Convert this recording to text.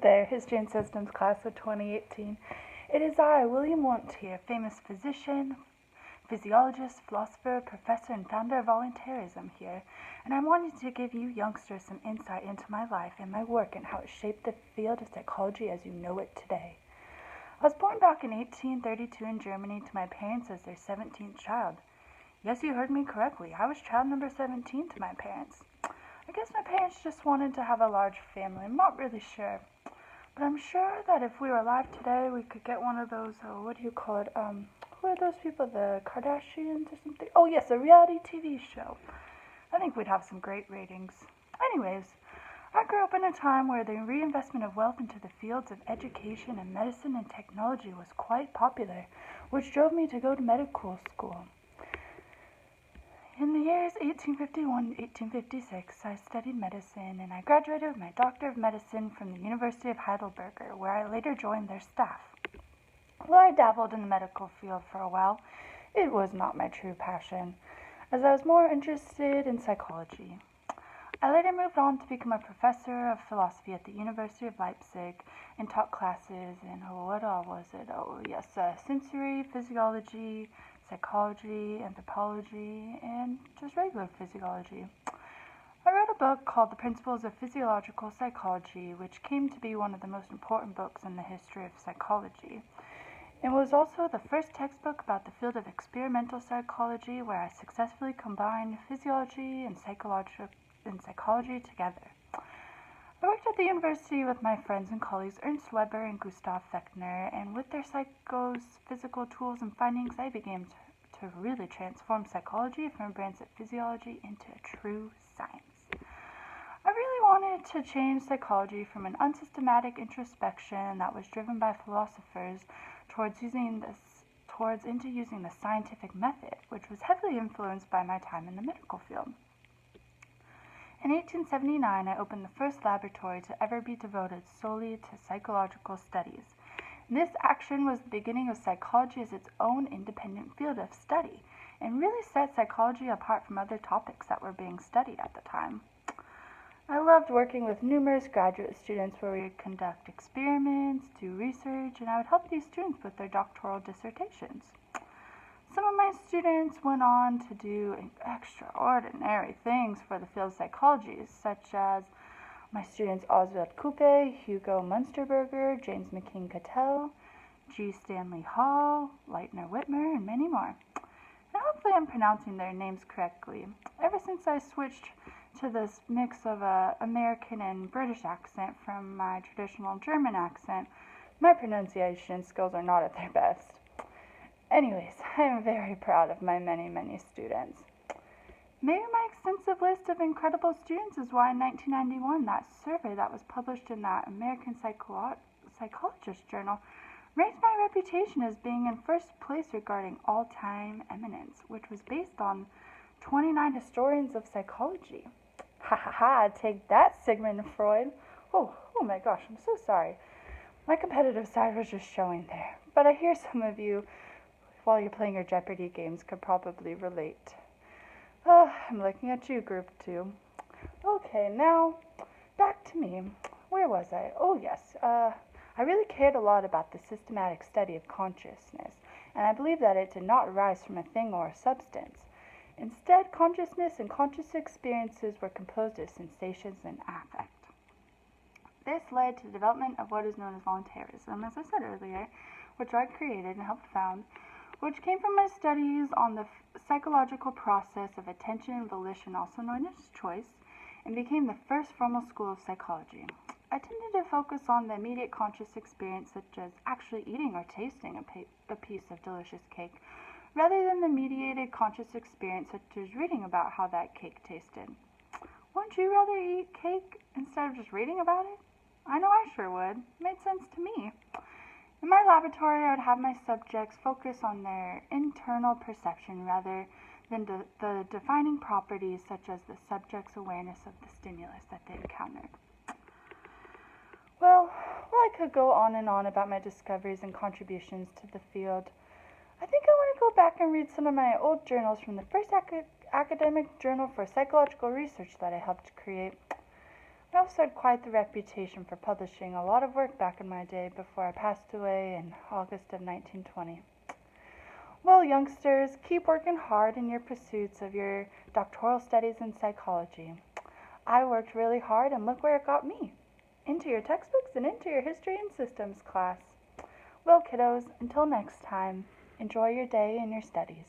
there, History and Systems class of 2018. It is I, William Wundt here, famous physician, physiologist, philosopher, professor, and founder of voluntarism here, and I wanted to give you youngsters some insight into my life and my work and how it shaped the field of psychology as you know it today. I was born back in 1832 in Germany to my parents as their 17th child. Yes, you heard me correctly. I was child number 17 to my parents. I guess my parents just wanted to have a large family. I'm not really sure. But I'm sure that if we were alive today, we could get one of those, what do you call it? Who are those people? The Kardashians or something? Oh, yes, a reality TV show. I think we'd have some great ratings. Anyways, I grew up in a time where the reinvestment of wealth into the fields of education and medicine and technology was quite popular, which drove me to go to medical school. In the years 1851 to 1856, I studied medicine, and I graduated with my Doctor of Medicine from the University of Heidelberg, where I later joined their staff. While I dabbled in the medical field for a while, it was not my true passion, as I was more interested in psychology. I later moved on to become a professor of philosophy at the University of Leipzig and taught classes in, sensory physiology, psychology, anthropology, and just regular physiology. I wrote a book called The Principles of Physiological Psychology, which came to be one of the most important books in the history of psychology. It was also the first textbook about the field of experimental psychology, where I successfully combined physiology and psychology together. I worked at the university with my friends and colleagues Ernst Weber and Gustav Fechner, and with their psychophysical tools and findings, I began to really transform psychology from a branch of physiology into a true science. I really wanted to change psychology from an unsystematic introspection that was driven by philosophers towards using the scientific method, which was heavily influenced by my time in the medical field. In 1879, I opened the first laboratory to ever be devoted solely to psychological studies. This action was the beginning of psychology as its own independent field of study, and really set psychology apart from other topics that were being studied at the time. I loved working with numerous graduate students where we would conduct experiments, do research, and I would help these students with their doctoral dissertations. Some of my students went on to do extraordinary things for the field of psychology, such as my students Oswald Coupe, Hugo Munsterberger, James McKean Cattell, G. Stanley Hall, Leitner Whitmer, and many more. And hopefully I'm pronouncing their names correctly. Ever since I switched to this mix of American and British accent from my traditional German accent, my pronunciation skills are not at their best. Anyways, I am very proud of my many, many students. Maybe my extensive list of incredible students is why in 1991 that survey that was published in that American Psychologist Journal raised my reputation as being in first place regarding all-time eminence, which was based on 29 historians of psychology. Ha ha ha, take that, Sigmund Freud. Oh my gosh, I'm so sorry. My competitive side was just showing there. But I hear some of you, while you're playing your Jeopardy games, could probably relate. I'm looking at you, Group 2. Okay, now, back to me. Where was I? Oh, yes. I really cared a lot about the systematic study of consciousness, and I believe that it did not arise from a thing or a substance. Instead, consciousness and conscious experiences were composed of sensations and affect. This led to the development of what is known as voluntarism, as I said earlier, which I created and helped found, which came from my studies on the psychological process of attention and volition, also known as choice, and became the first formal school of psychology. I tended to focus on the immediate conscious experience, such as actually eating or tasting a piece of delicious cake, rather than the mediated conscious experience, such as reading about how that cake tasted. Wouldn't you rather eat cake instead of just reading about it? I know I sure would. It made sense to me. In my laboratory, I would have my subjects focus on their internal perception rather than the defining properties such as the subject's awareness of the stimulus that they encountered. Well, I could go on and on about my discoveries and contributions to the field. I think I want to go back and read some of my old journals from the first academic journal for psychological research that I helped create. I also had quite the reputation for publishing a lot of work back in my day before I passed away in August of 1920. Well, youngsters, keep working hard in your pursuits of your doctoral studies in psychology. I worked really hard and look where it got me. Into your textbooks and into your history and systems class. Well, kiddos, until next time, enjoy your day and your studies.